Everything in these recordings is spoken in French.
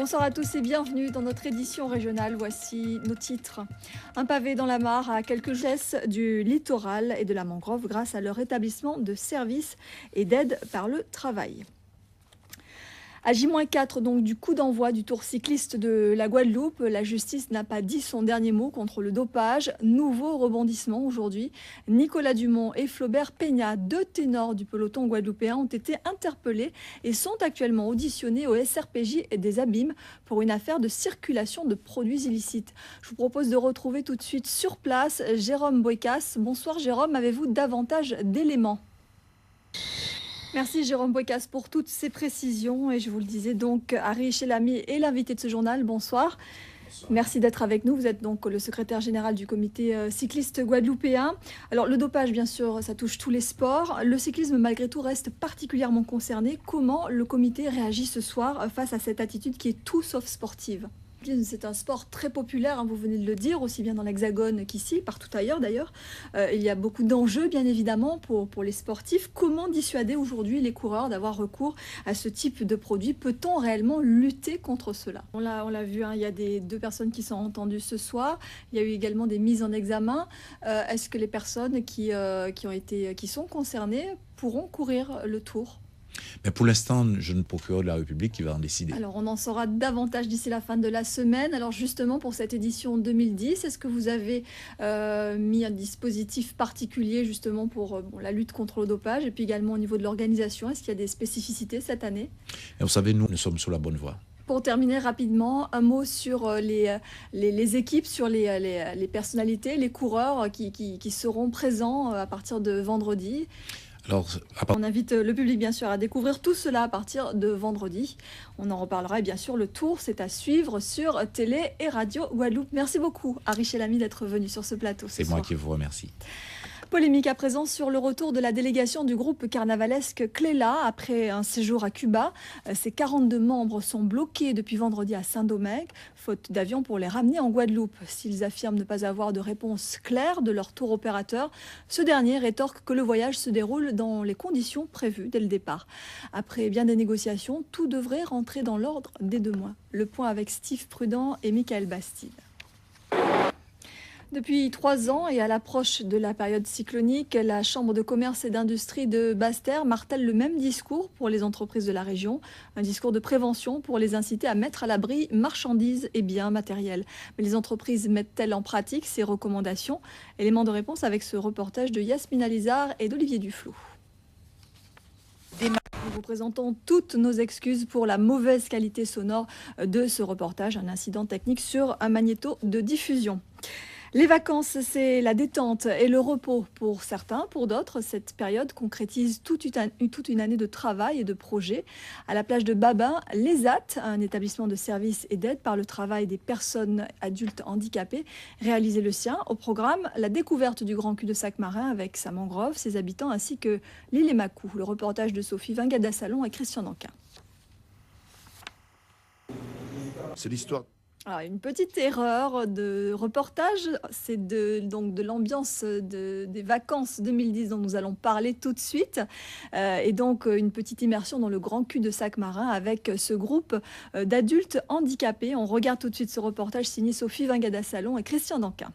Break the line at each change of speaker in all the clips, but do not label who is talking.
Bonsoir à tous et bienvenue dans notre édition régionale. Voici nos titres. Un pavé dans la mare à quelques gestes du littoral et de la mangrove grâce à leur établissement de services et d'aide par le travail. À J-4 donc du coup d'envoi du Tour cycliste de la Guadeloupe, la justice n'a pas dit son dernier mot contre le dopage. Nouveau rebondissement aujourd'hui. Nicolas Dumont et Flaubert Peña, deux ténors du peloton guadeloupéen, ont été interpellés et sont actuellement auditionnés au SRPJ et des Abîmes pour une affaire de circulation de produits illicites. Je vous propose de retrouver tout de suite sur place Jérôme Boicas. Bonsoir Jérôme, avez-vous davantage d'éléments ? Merci Jérôme Boicas pour toutes ces précisions. Et je vous le disais donc, Harry Chelami est l'invité de ce journal. Bonsoir. Bonsoir. Merci d'être avec nous. Vous êtes donc le secrétaire général du comité cycliste guadeloupéen. Alors le dopage, bien sûr, ça touche tous les sports. Le cyclisme, malgré tout, reste particulièrement concerné. Comment le comité réagit ce soir face à cette attitude qui est tout sauf sportive ? C'est un sport très populaire, vous venez de le dire, aussi bien dans l'Hexagone qu'ici, partout ailleurs d'ailleurs. Il y a beaucoup d'enjeux, bien évidemment, pour les sportifs. Comment dissuader aujourd'hui les coureurs d'avoir recours à ce type de produit ? Peut-on réellement lutter contre cela ? On l'a vu, il y a deux personnes qui sont entendues ce soir. Il y a eu également des mises en examen. Est-ce que les personnes qui sont concernées pourront courir le Tour ?
Mais pour l'instant, je ne procureur de la République qui va en décider.
Alors, on en saura davantage d'ici la fin de la semaine. Alors, justement, pour cette édition 2010, est-ce que vous avez mis un dispositif particulier, justement, pour la lutte contre le dopage et puis également au niveau de l'organisation ? Est-ce qu'il y a des spécificités cette année ?
Et vous savez, nous sommes sur la bonne voie.
Pour terminer rapidement, un mot sur les équipes, sur les personnalités, les coureurs qui seront présents à partir de vendredi.
Alors,
on invite le public, bien sûr, à découvrir tout cela à partir de vendredi. On en reparlera et bien sûr, le Tour, c'est à suivre sur Télé et Radio Guadeloupe. Merci beaucoup, Harry Chelami, d'être venu sur ce plateau ce soir.
C'est moi qui vous remercie.
Polémique à présent sur le retour de la délégation du groupe carnavalesque Cléla après un séjour à Cuba. Ses 42 membres sont bloqués depuis vendredi à Saint-Domingue, faute d'avion pour les ramener en Guadeloupe. S'ils affirment ne pas avoir de réponse claire de leur tour opérateur, ce dernier rétorque que le voyage se déroule dans les conditions prévues dès le départ. Après bien des négociations, tout devrait rentrer dans l'ordre dès 2 mois. Le point avec Steve Prudent et Michael Bastide. Depuis 3 ans et à l'approche de la période cyclonique, la Chambre de commerce et d'industrie de Basse-Terre martèle le même discours pour les entreprises de la région, un discours de prévention pour les inciter à mettre à l'abri marchandises et biens matériels. Mais les entreprises mettent-elles en pratique ces recommandations ? Élément de réponse avec ce reportage de Yasmine Alizard et d'Olivier Duflot. Nous vous présentons toutes nos excuses pour la mauvaise qualité sonore de ce reportage, un incident technique sur un magnéto de diffusion. Les vacances, c'est la détente et le repos pour certains. Pour d'autres, cette période concrétise toute une année de travail et de projets. À la plage de Babin, l'ESAT, un établissement de services et d'aide par le travail des personnes adultes handicapées, réalisait le sien. Au programme, la découverte du grand cul-de-sac marin avec sa mangrove, ses habitants, ainsi que l'île Emacou. Le reportage de Sophie Vingada-Salon et Christian Danquin.
C'est l'histoire.
Alors, une petite erreur de reportage, c'est de l'ambiance des vacances 2010 dont nous allons parler tout de suite. Et donc une petite immersion dans le grand cul-de-sac marin avec ce groupe d'adultes handicapés. On regarde tout de suite ce reportage signé Sophie Vingada-Salon et Christian Danquin.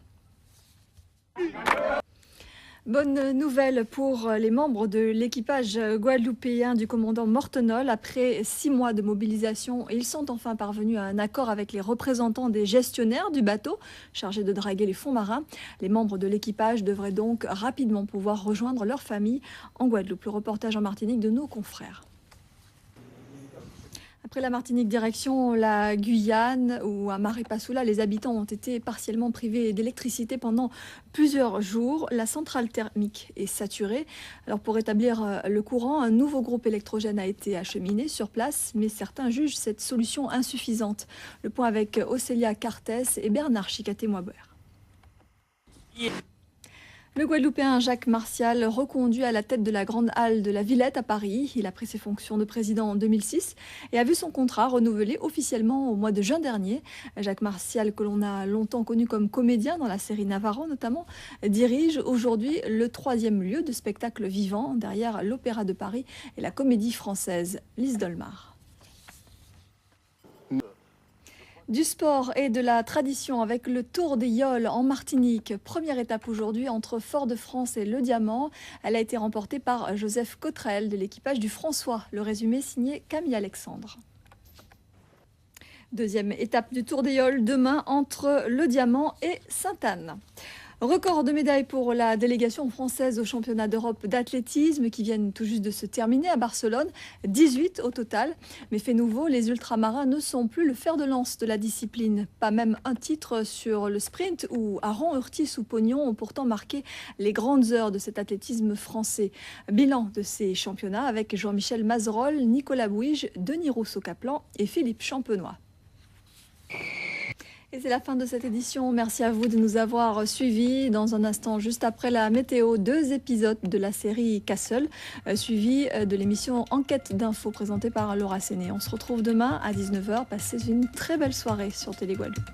Bonne nouvelle pour les membres de l'équipage guadeloupéen du commandant Mortenol. Après 6 mois de mobilisation, ils sont enfin parvenus à un accord avec les représentants des gestionnaires du bateau chargé de draguer les fonds marins. Les membres de l'équipage devraient donc rapidement pouvoir rejoindre leur famille en Guadeloupe. Le reportage en Martinique de nos confrères. Après la Martinique, direction la Guyane, où à Marépasoula, les habitants ont été partiellement privés d'électricité pendant plusieurs jours. La centrale thermique est saturée. Alors pour rétablir le courant, un nouveau groupe électrogène a été acheminé sur place, mais certains jugent cette solution insuffisante. Le point avec Océlia Cartès et Bernard Chicaté-Moibert. Le Guadeloupéen Jacques Martial, reconduit à la tête de la Grande Halle de la Villette à Paris. Il a pris ses fonctions de président en 2006 et a vu son contrat renouvelé officiellement au mois de juin dernier. Jacques Martial, que l'on a longtemps connu comme comédien dans la série Navarro notamment, dirige aujourd'hui le 3e lieu de spectacle vivant derrière l'Opéra de Paris et la Comédie Française. Lise Dolmar. Du sport et de la tradition avec le Tour des Yoles en Martinique. Première étape aujourd'hui entre Fort-de-France et Le Diamant. Elle a été remportée par Joseph Cottrell de l'équipage du François. Le résumé signé Camille Alexandre. Deuxième étape du Tour des Yoles demain entre Le Diamant et Sainte-Anne. Record de médailles pour la délégation française au championnat d'Europe d'athlétisme qui viennent tout juste de se terminer à Barcelone, 18 au total. Mais fait nouveau, les ultramarins ne sont plus le fer de lance de la discipline. Pas même un titre sur le sprint où Aaron Urtis ou Pognon ont pourtant marqué les grandes heures de cet athlétisme français. Bilan de ces championnats avec Jean-Michel Mazerolles, Nicolas Bouige, Denis Rousseau-Caplan et Philippe Champenois. Et c'est la fin de cette édition. Merci à vous de nous avoir suivis. Dans un instant, juste après la météo, 2 épisodes de la série Castle, suivis de l'émission Enquête d'info présentée par Laura Séné. On se retrouve demain à 19h. Passez une très belle soirée sur Télé Guadeloupe.